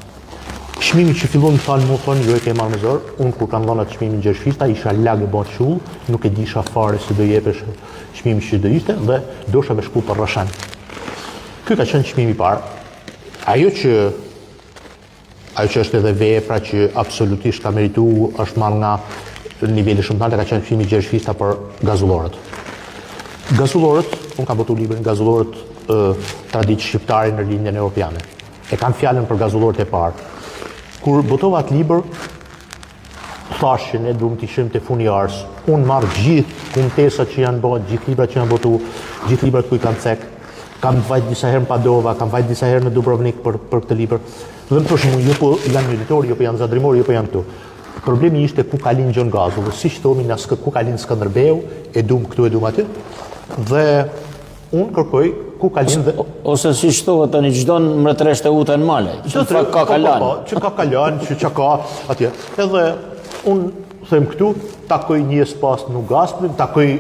Çmimi që fillon më thonë, jo e ke marrë me zor, unë kur kam dhënë atë çmimin Gjergj Fista, isha lag e bën shull, nuk e disha fare se do jepesh çmimin që do ishte dhe dosha me shku për Rrashan. Ky ka qenë çmimi i parë. Ajo që është edhe vepra që absolutisht ka merituar është marrë nga niveli shumë të lartë, ka qenë çmimi Gjergj Fista për gazullorët. Gazullorët, unë kam botuar librin Gazullorët traditë shqiptare në lindjen europiane. E kam fjalën për gazullorët e parë. Kur botova atë libër, thash që ne duhem t'i shim te funi ars. Unë marr gjithë kumtesat që janë bërë, gjithë librat që janë botuar, gjithë librat ku i kam cek. Kam vajt disa herë në Padova, kam vajt disa herë në Dubrovnik për këtë libër. Dhe më thoshim, jo po janë militor, jo po janë zadrimor, jo po janë këtu. Problemi ishte ku ka lind Gjon Gazulli, siç thomi na ku ka lind Skënderbeu, e duam këtu, e duam aty. Dhe unë kërkoj ku ka lind ose siç thuhet tani çdo mretresh të utën male. Që ka kalan. Që ka kalan, që ka atje. Edhe unë them këtu, takoj një spas në Gasprin, takoj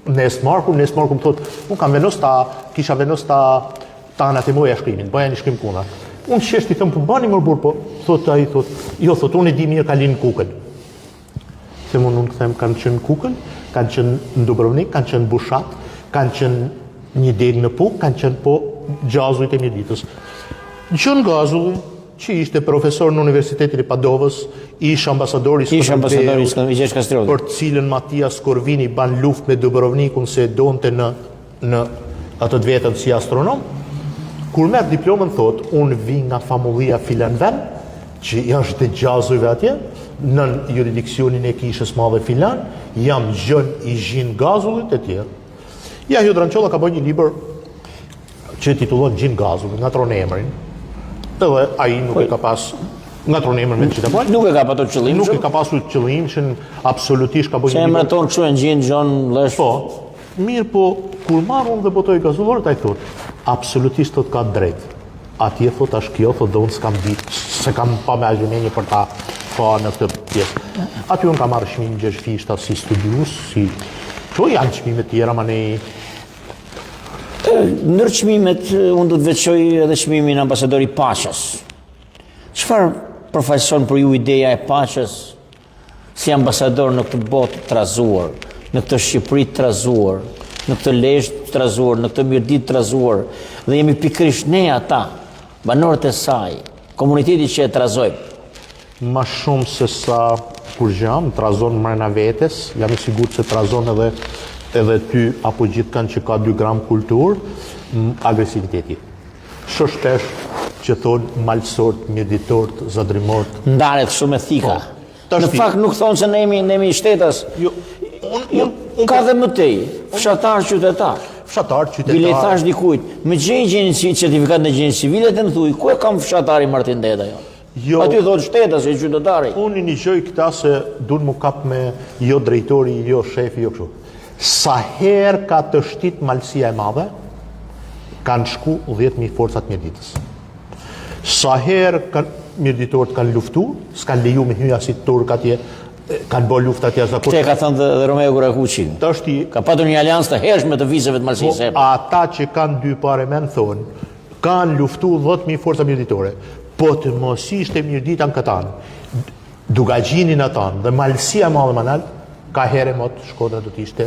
Nesmarku më thot, unë kam kisha venos ta anatemoja shkrimin, bëja një shkrim kuna. Unë qeshti thëm, po bani më burr, po thot ai thot, jo thot, unë e di mirë ka lind Kukël. Them unë them kanë qenë Kukël, kanë qenë në Dubrovnik, kanë qenë Bushat, kanë qenë një degë në Puk, kanë qenë po gjazujt e Mirditës. Gjon Gazulli, që ishte profesor në Universitetin e Padovës, ishte ambasadori i Skënderbeut, për cilën Matias Korvini ban luftë me Dubrovnikun se donte në atë të vetën si astronom. Kur merr diplomën thot, unë vi nga famullia Filanven, që është të gjazujve atje, në juridiksionin e kishës madhe Filan, jam gjën i Gjin Gazullit e tjerë. Ja, Hydranqolla ka bërë një libër që titullon Gjin Gazullit, nga tronë emrin. Edhe ai nuk e ka pas nga tronë emrin me çita. Nuk e ka patur qëllim. Nuk e ka pasur qëllim që absolutisht ka bërë një libër. Se emrat tonë quhen Gjin, Gjon, Llesh. Po. Mirë, po kur marr unë dhe botoj gazullorët, ai thot, absolutisht thot ka drejt. Atje thot tash kjo thot dhe unë s'kam ditë, se kam pa me argumente për ta pa në këtë pjesë. Aty unë kam marrë çmimin Gjergj Fista si studius, si ço janë çmime të tjera më ne. Ndër çmimet unë do të veçoj edhe çmimin ambasadori Paqes. Çfarë përfaqëson për ju ideja e Paqes si ambasador në këtë botë të trazuar, në këtë Shqipëri të trazuar, në këtë Lezhë të trazuar, në këtë Mirdit të trazuar, dhe jemi pikërisht ne ata, banorët e saj, komuniteti që e trazojmë. Ma shumë se sa kur gjam, trazon mrena vetes, jam i sigurt se trazon edhe ty apo gjithkan që ka 2 gram kultur, agresiviteti. Shpesh që thonë malsort, mjeditort, zadrimort. Ndaret shumë e thika. Në fakt nuk thonë se ne jemi shtetas. Ka dhe mëtej, fshatar qytetar. Fshatar qytetar. Bile i thash dikujt, me gjeni certifikat në gjeni civile të më thuj, ku e kam fshatari Martin Deda jo? Jo. Aty thotë shtetas e qytetari. Unë një gjoj këta se dunë mu kap me jo drejtori, jo shefi, jo kështu. Sa herë ka të shtit malësia e madhe, kanë shku 10.000 forcat mjeditës. Sa herë mjeditorët kanë luftu, s'kanë leju me hyja si turk atje, kanë bërë lufta atje zakonisht. Te ka thënë dhe Romeo Gurakuqi. Ka patur një aliancë të hershme të vizeve të Malësisë. Ata që kanë dy paremen thonë, kanë luftu 10.000 forca mjeditore, po të mos ishte mjedita në këtan, Dugagjinin atan dhe Malësia madhe manal, ka here mot Shkodra do t'ishte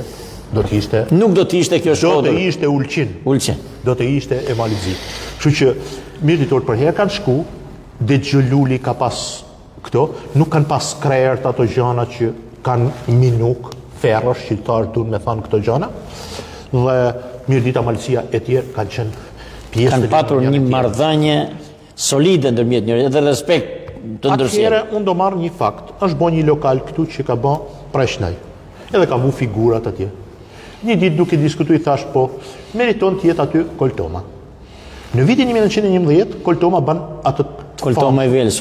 nuk do t'ishte kjo Shkodra. Do të ishte Ulqin. Do të ishte e Malizi. Kështu që mjeditorët për herë kanë shku, dhe Gjëlluli ka pas këto, nuk kanë pas krejert ato gjana që kanë minuk, ferrësh, shqiptarë tunë me thanë këto gjana, dhe Mirdita Malësia e tjerë kanë qenë pjesë kanë patur një marrëdhënie solide ndërmjet njëri dhe respekt të ndërsjellë. Atëherë unë do marr një fakt, është bo një lokal këtu që ka bë Preshnaj, edhe ka vu figurat atje. Një ditë duke diskutuar thash po, meriton të jetë aty Koltoma. Në vitin 1911 Koltoma bën atë Koltoma i Velës.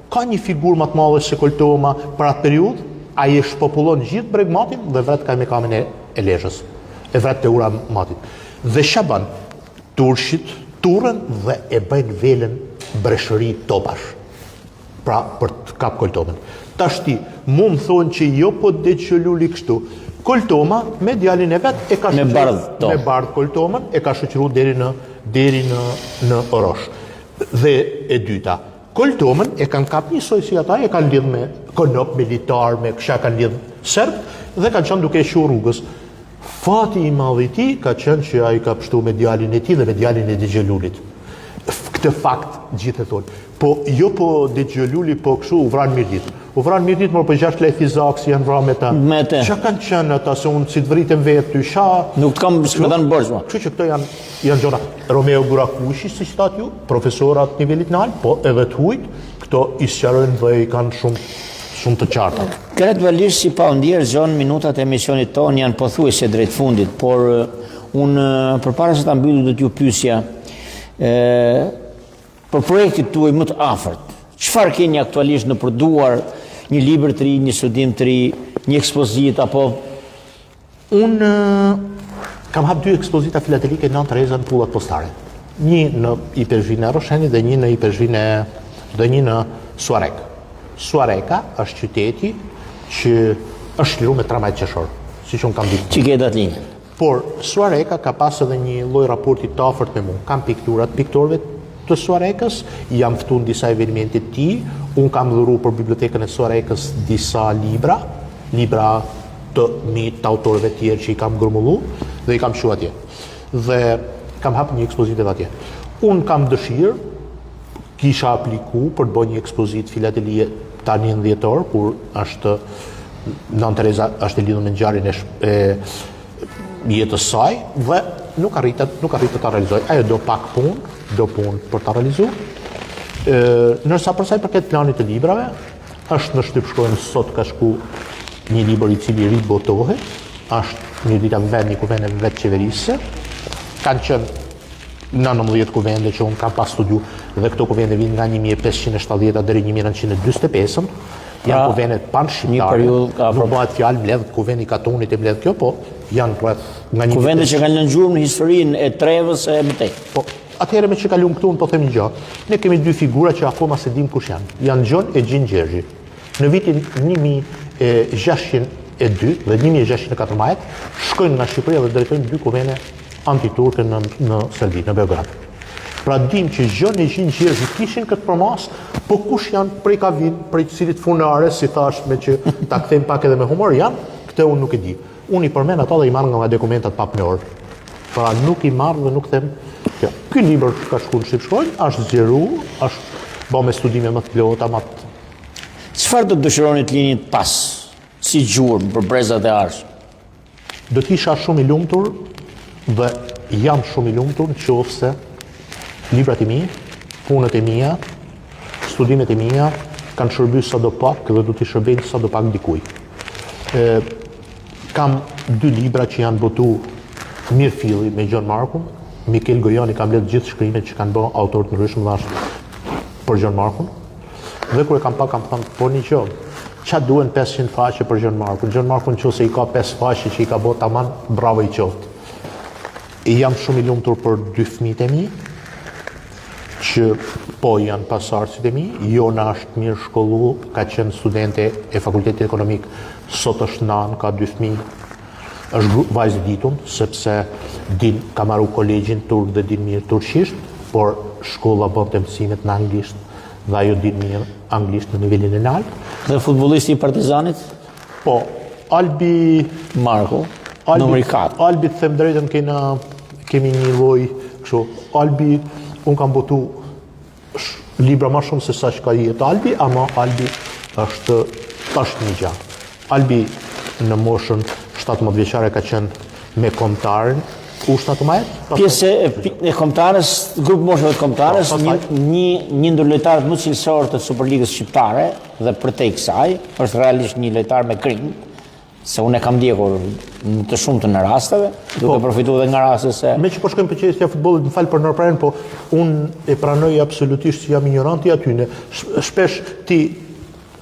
Ka një figurë më të madhe se Koltoma për atë periudhë, ai e shpopullon gjithë Bregmatin dhe vret ka me kamen e Lezhës. E vret te ura matit. Dhe shaban turshit turën dhe e bëjnë Velën breshëri topash. Pra për të kap Koltomën. Tashti, mu më thonë që jo po dhe Gjëlluli kështu. Koltoma me djalin e vet e ka shoqëruar me bardh Koltomën, e ka shoqëruar deri në Orosh. Dhe e dyta, Koltomën e kanë kap njësoj si ata, e kanë lidh me konop militar, me kësha kanë lidh serb, dhe kanë qenë duke shu rrugës. Fati i madh i tij ka qenë që ai ka pështu me djalin e tij dhe me djalin e Gjëllulit. Këtë fakt gjithë e thonë. Po jo po Gjëlluli, po kështu u vran Mirdit. U vran Mirdit, më për 6 lej fizak si janë vran me ta. Që kanë qenë ata, se unë si të vritem vetë të isha... Nuk kam shkëtan borgjma. Kështu që këto janë gjona. Romeo Gurakuqi, si qëtat ju, profesorat nivellit nalë, po edhe të hujt, këto i sqarojnë dhe i kanë shumë të qarta. Gradualisht si pa ndjerë zonë minutat e emisionit tonë janë pothuajse drejt fundit, por unë përpara se ta mbylli do t'ju pyesja për projektit tuaj më të afërt. Çfarë keni aktualisht në përduar, një libër të ri, një studim të ri, një ekspozit apo? Unë kam hap 2 ekspozita filatelike në Tereza në pullat postare. Një në hiperzhinë e Rosheni dhe një në Suarek. Suareka është qyteti që është liru me tramvajt qeshor, si që unë kam ditë. Që ke datë linjën. Por Suareka ka pas edhe një lloj raporti të afërt me mua. Kam pikturat piktorëve të Suarekës, jam ftuar në disa evente të tij, unë kam dhuru për bibliotekën e Suarekës disa libra të të autorëve të tjerë që i kam grumullu dhe i kam shu atje. Dhe kam hap një ekspozitë atje. Unë kam dëshirë, kisha apliku për të bërë një ekspozit filatelie tani në 10 orë, kur është Nën Tereza është e lidhur me ngjarjen e jetës saj dhe nuk arritet ta realizoj. Ajo do pak punë për ta realizuar. Nërsa për sa i përket planit të librave, është në Shtypshkojnë sot ka shku një libër i cili ribotohet, është një dita një kuvende vetë qeverisë. Kanë qenë 19 kuvende që unë kam pas studiu dhe këto kuvende vinë nga 1570 deri 1945. Janë kuvende pan-shqiptare, nuk bëhet fjalë mbledh kuvendi Katonit e mbledh kjo, po janë rreth nga një kuvende që kanë lënë gjurmë në historinë e Trevës e mëtej. Po, atëherë me që kalum këtu, unë po them një gjë. Ne kemi 2 figura që akoma se dim kush janë. Janë Gjon e Gjin Gjergji. Në vitin 1602 dhe 1614 shkojnë nga Shqipëria dhe drejtojnë 2 kuvende antiturke në Serbi, në Beograd. Pra dim që Gjon e Gjin Gjergji kishin këtë përmas, po kush janë prej ka vinë, prej cilit funare, si thash me që ta kthejmë pak edhe me humor, janë, këtë unë nuk e di. Unë i përmen ata dhe i marrë nga dokumentat papnor. Pra nuk i marrë dhe nuk them. Ky libër ka shku në Shqipshkojnë, është zgjeru, është bo me studime më të plota, më të... Çfarë do të dëshironi të lini pas, si gjurmë për brezat e arshëm? Do t'isha shumë i lumtur dhe jam shumë i lumtur në qoftë se librat e mi, punët e mia, studimet e mia kanë shërbyer sadopak dhe do t'i shërbejnë sadopak dikujt. Kam 2 libra që janë botu Mirë filli me Gjon Markun, Mikel Gojani kam lexuar gjithë shkrimet që kanë bërë autorë të ndryshëm dhe për Gjon Markun. Dhe kur e kam thënë, po një gjë, çfarë duhen 500 faqe për Gjon Markun? Gjon Markun nëse i ka 5 faqe që i ka bërë tamam, bravo i qoftë. Jam shumë i lumtur për 2 fëmijët e mi, që po janë pasardhësit e mi. Jona është mirë shkollu, ka qenë studente e Fakultetit Ekonomik, sot është nan, ka 2 fëmijë. Është vajzë ditun, sepse ka marru kolegjin turk dhe din mirë turqisht, por shkolla bënte mësimet në anglisht dhe ajo din mirë anglisht në nivelin e lartë. Dhe futbollisti i Partizanit? Po, Albi Marko, numri 4. Albi, të them drejtën, kemi një lloj kështu. Albi, unë kam botu libra më shumë se sa që ka jetë Albi, ama Albi është një gjatë. Albi në moshën 17 vjeçare ka qenë me Kombëtarin, U17. Pjesë e Kombëtarës, grup moshëve të Kombëtarës, një ndër lojtarët më cilësor të Superligës shqiptare dhe përtej kësaj, është realisht një lojtar me krim, se unë e kam ndjekur në të shumtën në rasteve, duke përfituar edhe nga raste se... Me që po shkojmë për qështja futbollit, më falë për nërprajnë, po unë e pranoj absolutisht që jam ignoranti atyne. Shpesh ti,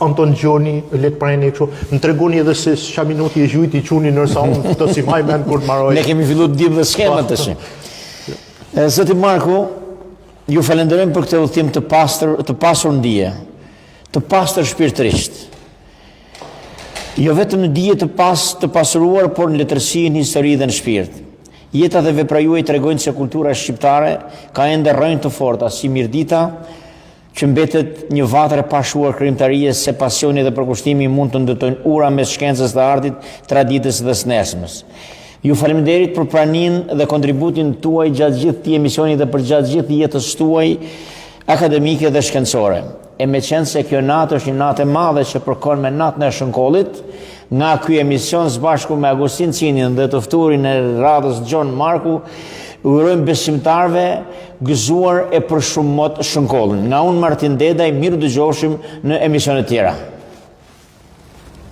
Anton Gjoni, letë prajnë e kështu, më tregoni edhe se qa minuti e gjujti i quni nërsa unë të si maj men kur të maroj. Ne kemi fillu të dim dhe skemat të shi. Zoti Marku, ju falenderojmë për këtë udhtim të pasur ndije, të pastër shpirtërisht. Jo vetëm në dije të pasuruar, por në letërsi, në histori dhe në shpirt. Jeta dhe vepra juaj tregojnë se kultura shqiptare ka ende rrënjë të forta, si mirdita, që mbetet një vatër e pashuar krijimtarie, se pasioni dhe përkushtimi mund të ndërtojnë ura mes shkencës dhe artit, traditës dhe snesmës. Ju faleminderit për praninë dhe kontributin tuaj gjatë gjithë këtij emisioni dhe për gjatë gjithë jetës tuaj akademike dhe shkencore. E me qenë se kjo natë është një natë e madhe që përkon me natën e shënkollit, nga ky emision së bashku me Agustin Cinin dhe të ftuarin e radhës John Marku, urojmë besimtarve gëzuar e për shumë mot shënkollin. Nga unë Martin Dedaj, mirë dëgjoshim në emisionet tjera.